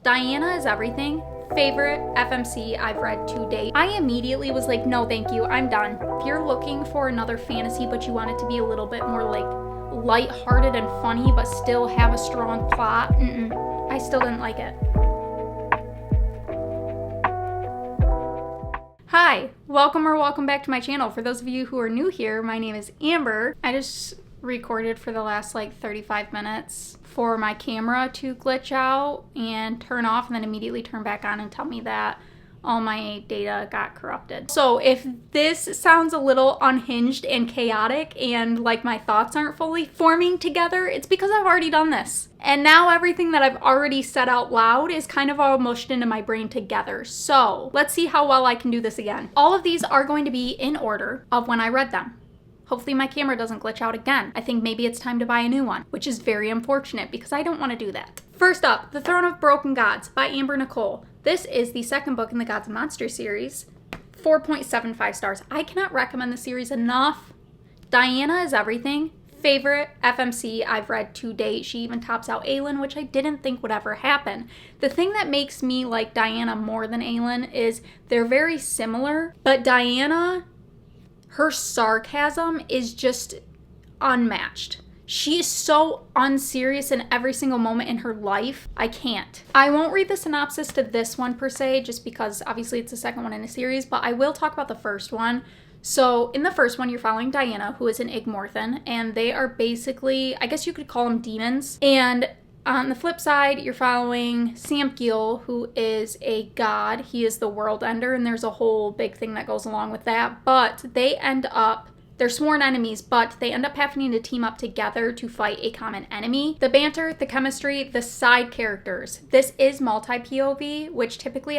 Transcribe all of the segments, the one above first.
Diana is Everything, favorite FMC I've read to date. I immediately was like, no thank you, I'm done. If you're looking for another fantasy but you want it to be a little bit more like lighthearted and funny but still have a strong plot, I still didn't like it. Hi, welcome back to my channel. For those of you who are new here, my name is Amber. I just recorded for the last like 35 minutes for my camera to glitch out and turn off and then immediately turn back on and tell me that all my data got corrupted. So if this sounds a little unhinged and chaotic and like my thoughts aren't fully forming together, it's because I've already done this. And now everything that I've already said out loud is kind of all mushed into my brain together. So let's see how well I can do this again. All of these are going to be in order of when I read them. Hopefully my camera doesn't glitch out again. I think maybe it's time to buy a new one, which is very unfortunate because I don't want to do that. First up, The Throne of Broken Gods by Amber Nicole. This is the second book in the Gods and Monsters series. 4.75 stars. I cannot recommend the series enough. Diana is Everything. Favorite FMC I've read to date. She even tops out Aelin, which I didn't think would ever happen. The thing that makes me like Diana more than Aelin is they're very similar, but Diana, her sarcasm is just unmatched. She is so unserious in every single moment in her life. I can't. I won't read the synopsis to this one per se, just because obviously it's the second one in a series, but I will talk about the first one. So in the first one, you're following Diana, who is an Igmorthan, and they are basically, I guess you could call them demons. And on the flip side, you're following Samkiel, who is a god. He is the world ender, and there's a whole big thing that goes along with that. But they're sworn enemies, but they end up having to team up together to fight a common enemy. The banter, the chemistry, the side characters. This is multi-POV, which typically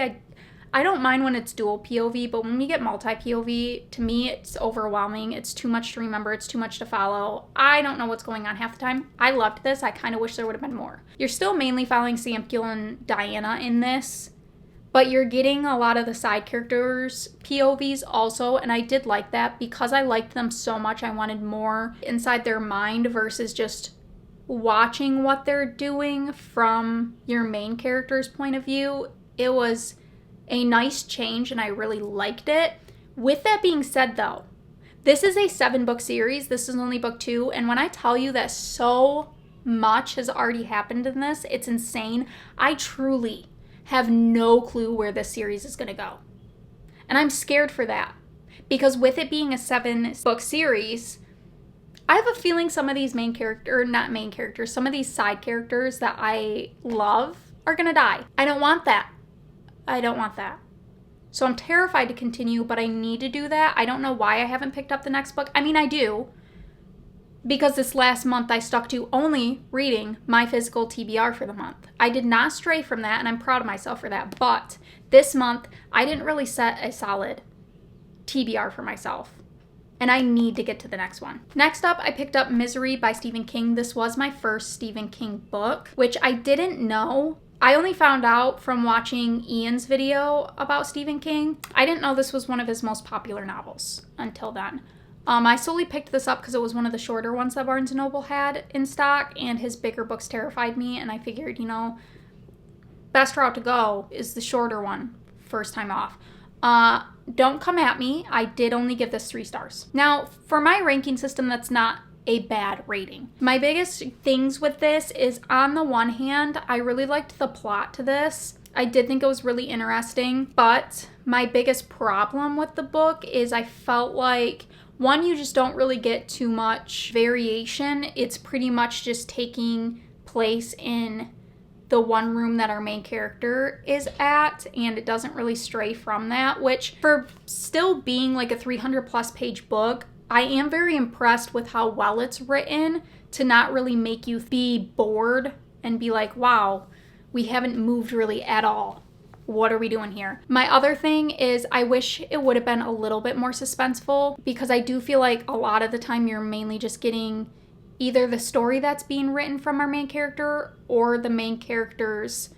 I don't mind when it's dual POV, but when we get multi-POV, to me, it's overwhelming. It's too much to remember. It's too much to follow. I don't know what's going on half the time. I loved this. I kind of wish there would have been more. You're still mainly following Samkiel and Diana in this, but you're getting a lot of the side characters' POVs also, and I did like that because I liked them so much. I wanted more inside their mind versus just watching what they're doing from your main character's point of view. It was a nice change, and I really liked it. With that being said, though, this is a 7-book series. This is only book 2, and when I tell you that so much has already happened in this, it's insane. I truly have no clue where this series is going to go. And I'm scared for that. Because with it being a 7-book series, I have a feeling some of these some of these side characters that I love are going to die. I don't want that. So I'm terrified to continue, but I need to do that. I don't know why I haven't picked up the next book. I mean, I do. Because this last month I stuck to only reading my physical TBR for the month. I did not stray from that, and I'm proud of myself for that. But this month, I didn't really set a solid TBR for myself. And I need to get to the next one. Next up, I picked up Misery by Stephen King. This was my first Stephen King book, which I didn't know. I only found out from watching Ian's video about Stephen King. I didn't know this was one of his most popular novels until then. I solely picked this up because it was one of the shorter ones that Barnes & Noble had in stock, and his bigger books terrified me, and I figured, best route to go is the shorter one, first time off. Don't come at me. I did only give this 3 stars. Now, for my ranking system, that's not a bad rating. My biggest things with this is, on the one hand, I really liked the plot to this. I did think it was really interesting, but my biggest problem with the book is I felt like, one, you just don't really get too much variation. It's pretty much just taking place in the one room that our main character is at, and it doesn't really stray from that, which, for still being like a 300 plus page book, I am very impressed with how well it's written to not really make you be bored and be like, wow, we haven't moved really at all. What are we doing here? My other thing is I wish it would have been a little bit more suspenseful, because I do feel like a lot of the time you're mainly just getting either the story that's being written from our main character or the main character's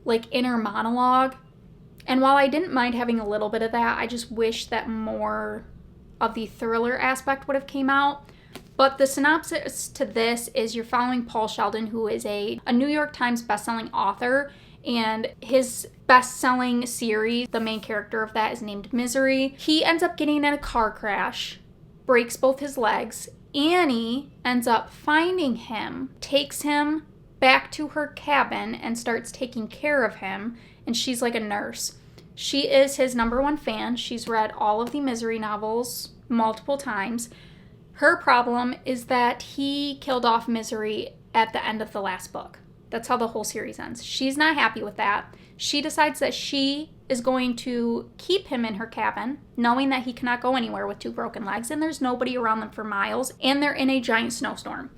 like inner monologue. And while I didn't mind having a little bit of that, I just wish that more of the thriller aspect would have came out. But the synopsis to this is you're following Paul Sheldon, who is a New York Times bestselling author, and his best-selling series, the main character of that is named Misery. He ends up getting in a car crash, breaks both his legs. Annie ends up finding him, takes him back to her cabin and starts taking care of him, and she's like a nurse. She is his #1 fan. She's read all of the Misery novels multiple times. Her problem is that he killed off Misery at the end of the last book. That's how the whole series ends. She's not happy with that. She decides that she is going to keep him in her cabin, knowing that he cannot go anywhere with 2 broken legs, and there's nobody around them for miles, and they're in a giant snowstorm.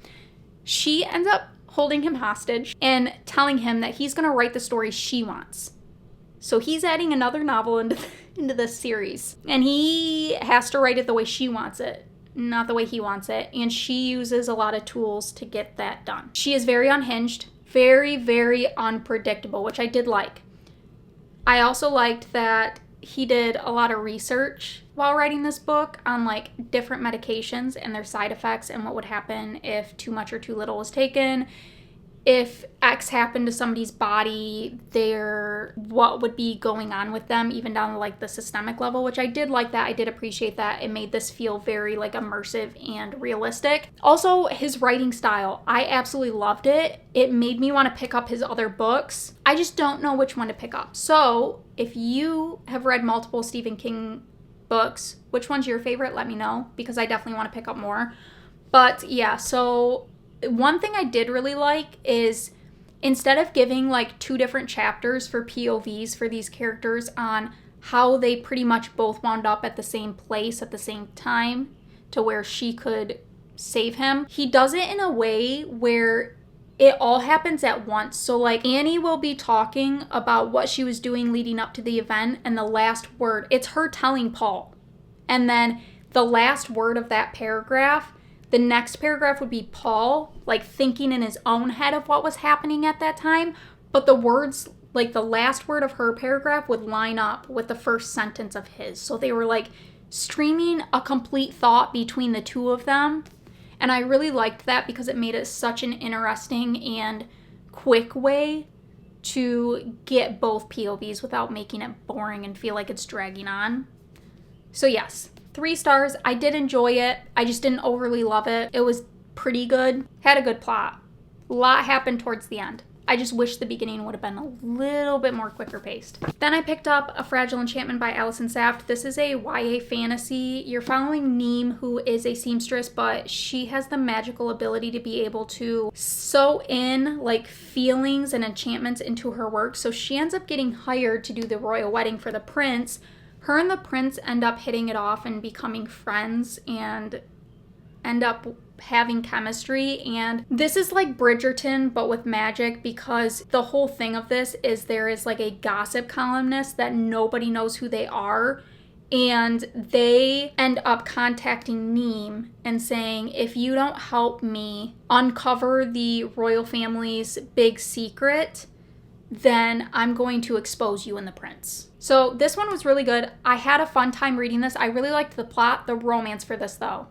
She ends up holding him hostage and telling him that he's going to write the story she wants. So he's adding another novel into this series, and he has to write it the way she wants it, not the way he wants it, and she uses a lot of tools to get that done. She is very unhinged, very, very unpredictable, which I did like. I also liked that he did a lot of research while writing this book on like different medications and their side effects and what would happen if too much or too little was taken. If X happened to somebody's body, what would be going on with them, even down to like the systemic level, which I did like that. I did appreciate that. It made this feel very like immersive and realistic. Also, his writing style, I absolutely loved it. It made me want to pick up his other books. I just don't know which one to pick up. So if you have read multiple Stephen King books, which one's your favorite? Let me know, because I definitely want to pick up more. But yeah, so one thing I did really like is instead of giving like 2 different chapters for POVs for these characters on how they pretty much both wound up at the same place at the same time to where she could save him, he does it in a way where it all happens at once. So like Annie will be talking about what she was doing leading up to the event, and the last word, it's her telling Paul. And then the last word of that paragraph, the next paragraph would be Paul, like thinking in his own head of what was happening at that time. But the words, like the last word of her paragraph would line up with the first sentence of his. So they were like streaming a complete thought between the 2 of them. And I really liked that because it made it such an interesting and quick way to get both POVs without making it boring and feel like it's dragging on. So yes, 3 stars. I did enjoy it. I just didn't overly love it. It was pretty good. Had a good plot. A lot happened towards the end. I just wish the beginning would have been a little bit more quicker paced. Then I picked up A Fragile Enchantment by Allison Saft. This is a YA fantasy. You're following Neem, who is a seamstress, but she has the magical ability to be able to sew in like feelings and enchantments into her work. So she ends up getting hired to do the royal wedding for the prince. Her and the prince end up hitting it off and becoming friends and end up having chemistry. And this is like Bridgerton but with magic, because the whole thing of this is there is like a gossip columnist that nobody knows who they are, and they end up contacting Neem and saying, if you don't help me uncover the royal family's big secret, then I'm going to expose you and the prince. So this one was really good. I had a fun time reading this. I really liked the plot. The romance for this, though,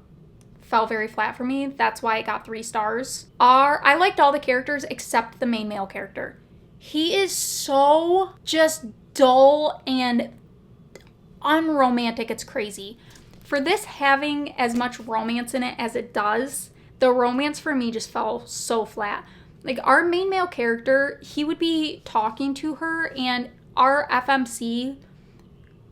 fell very flat for me. That's why it got 3 stars. I liked all the characters except the main male character. He is so just dull and unromantic. It's crazy. For this having as much romance in it as it does, the romance for me just fell so flat. Like, our main male character, he would be talking to her, and our FMC,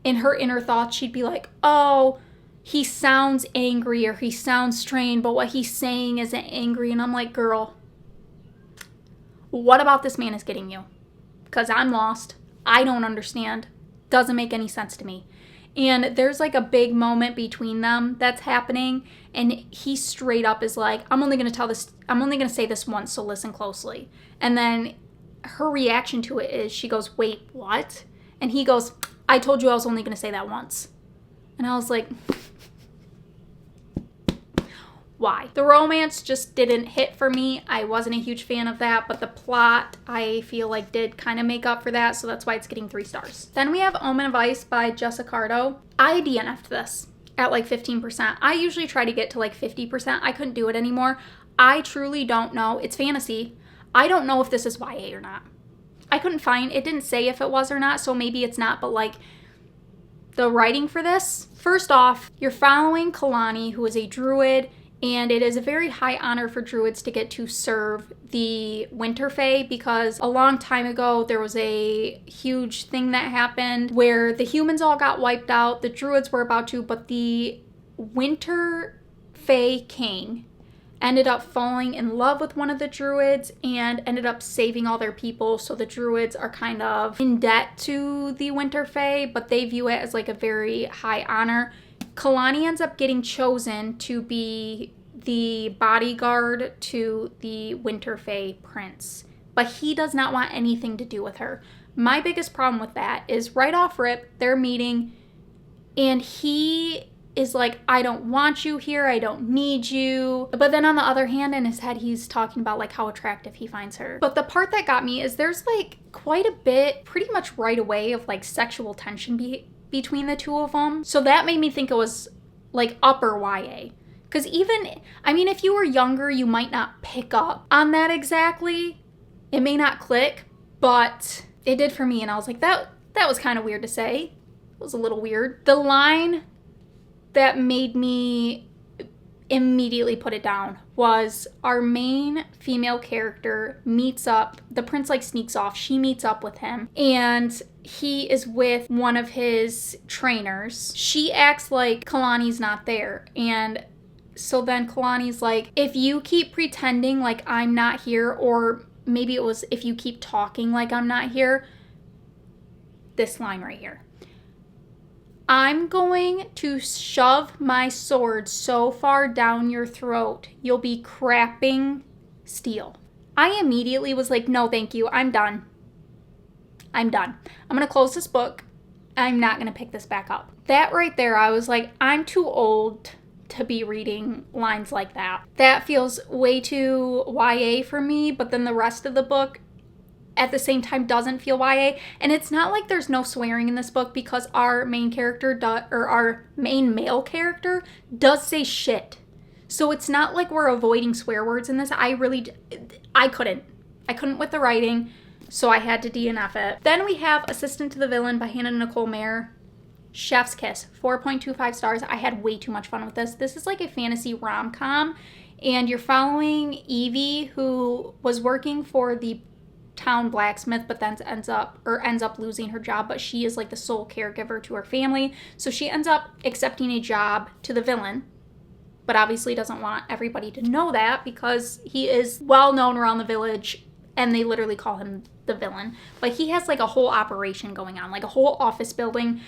in her inner thoughts, she'd be like, oh, he sounds angry or he sounds strained, but what he's saying isn't angry. And I'm like, girl, what about this man is getting you? Because I'm lost. I don't understand. Doesn't make any sense to me. And there's like a big moment between them that's happening, and he straight up is like, I'm only going to say this once, so listen closely. And then her reaction to it is she goes, wait, what? And he goes, I told you I was only going to say that once. And I was like, why? The romance just didn't hit for me. I wasn't a huge fan of that, but the plot I feel like did kind of make up for that, so that's why it's getting 3 stars. Then we have Omen of Ice by Jessica Cardo. I DNF'd this at like 15%. I usually try to get to like 50%. I couldn't do it anymore. I truly don't know. It's fantasy. I don't know if this is YA or not. I couldn't find, it didn't say if it was or not, so maybe it's not, but like the writing for this. First off, you're following Kalani, who is a druid, and it is a very high honor for druids to get to serve the Winter Fae, because a long time ago there was a huge thing that happened where the humans all got wiped out, the druids were about to, but the Winter Fae king ended up falling in love with one of the druids and ended up saving all their people. So the druids are kind of in debt to the Winter Fae, but they view it as like a very high honor. Kalani ends up getting chosen to be the bodyguard to the Winter Fae prince, but he does not want anything to do with her. My biggest problem with that is right off rip, they're meeting and he is like, I don't want you here, I don't need you. But then on the other hand, in his head, he's talking about like how attractive he finds her. But the part that got me is there's like quite a bit, pretty much right away, of like sexual tension between the two of them. So that made me think it was like upper YA. Because even, I mean, if you were younger, you might not pick up on that exactly. It may not click, but it did for me. And I was like, that was kind of weird to say. It was a little weird. The line that made me immediately put it down was our main female character meets up, the prince like sneaks off, she meets up with him, and he is with one of his trainers. She acts like Kalani's not there, and so then Kalani's like, if you keep pretending like I'm not here, or maybe it was if you keep talking like I'm not here, this line right here, I'm going to shove my sword so far down your throat, you'll be crapping steel. I immediately was like, no, thank you. I'm done. I'm done. I'm going to close this book. I'm not going to pick this back up. That right there, I was like, I'm too old to be reading lines like that. That feels way too YA for me, but then the rest of the book at the same time doesn't feel YA. And it's not like there's no swearing in this book, because our main character, our main male character, does say shit. So it's not like we're avoiding swear words in this. I couldn't with the writing, so I had to DNF it. Then we have Assistant to the Villain by Hannah Nicole Mayer. Chef's Kiss, 4.25 stars. I had way too much fun with this. This is like a fantasy rom-com, and you're following Evie, who was working for the town blacksmith, but then ends up losing her job, but she is like the sole caregiver to her family. So she ends up accepting a job to the villain, but obviously doesn't want everybody to know that because he is well known around the village and they literally call him the villain. But he has like a whole operation going on, like a whole office building.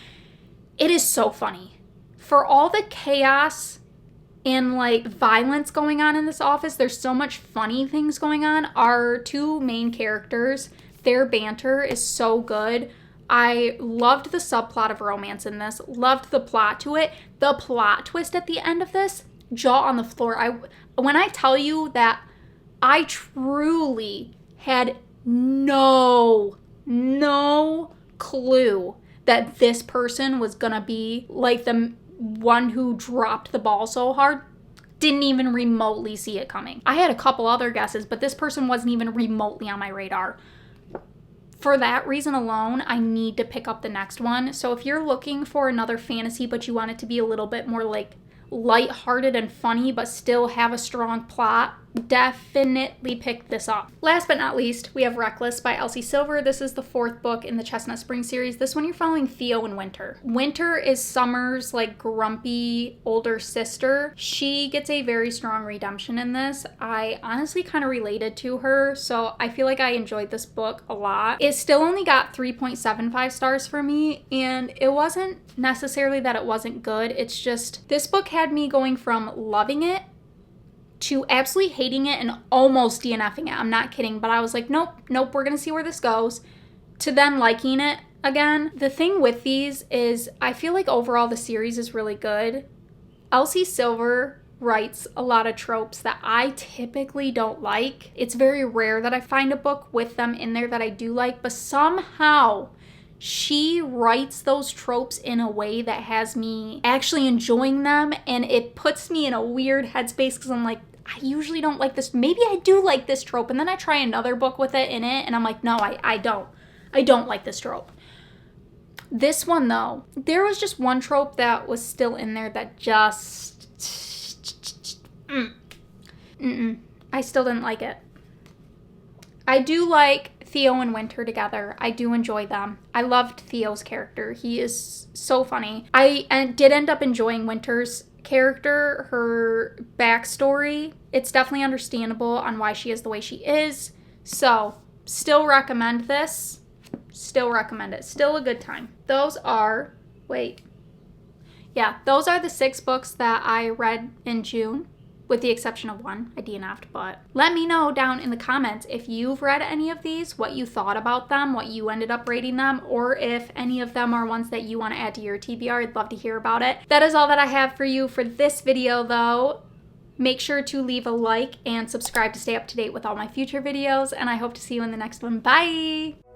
It is so funny. For all the chaos and like violence going on in this office, there's so much funny things going on. Our two main characters, their banter is so good. I loved the subplot of romance in this, loved the plot to it. The plot twist at the end of this, jaw on the floor. When I tell you that I truly had no clue that this person was gonna be like the one who dropped the ball so hard, didn't even remotely see it coming. I had a couple other guesses, but this person wasn't even remotely on my radar. For that reason alone, I need to pick up the next one. So if you're looking for another fantasy, but you want it to be a little bit more like lighthearted and funny, but still have a strong plot, definitely pick this up. Last but not least, we have Reckless by Elsie Silver. This is the fourth book in the Chestnut Spring series. This one you're following Theo and Winter. Winter is Summer's like grumpy older sister. She gets a very strong redemption in this. I honestly kind of related to her, so I feel like I enjoyed this book a lot. It still only got 3.75 stars for me, and it wasn't necessarily that it wasn't good. It's just this book had me going from loving it to absolutely hating it and almost DNFing it. I'm not kidding, but I was like, nope, we're gonna see where this goes, to then liking it again. The thing with these is I feel like overall the series is really good. Elsie Silver writes a lot of tropes that I typically don't like. It's very rare that I find a book with them in there that I do like, but somehow she writes those tropes in a way that has me actually enjoying them, and it puts me in a weird headspace because I'm like, I usually don't like this. Maybe I do like this trope. And then I try another book with it in it and I'm like, no, I don't. I don't like this trope. This one though, there was just one trope that was still in there that just, I still didn't like it. I do like Theo and Winter together. I do enjoy them. I loved Theo's character. He is so funny. I did end up enjoying Winter's character, her backstory. It's definitely understandable on why she is the way she is. So, still recommend this. Still recommend it. Still a good time. Those are, those are the 6 books that I read in June, with the exception of one. I DNF'd, but let me know down in the comments if you've read any of these, what you thought about them, what you ended up rating them, or if any of them are ones that you want to add to your TBR. I'd love to hear about it. That is all that I have for you for this video though. Make sure to leave a like and subscribe to stay up to date with all my future videos, and I hope to see you in the next one. Bye!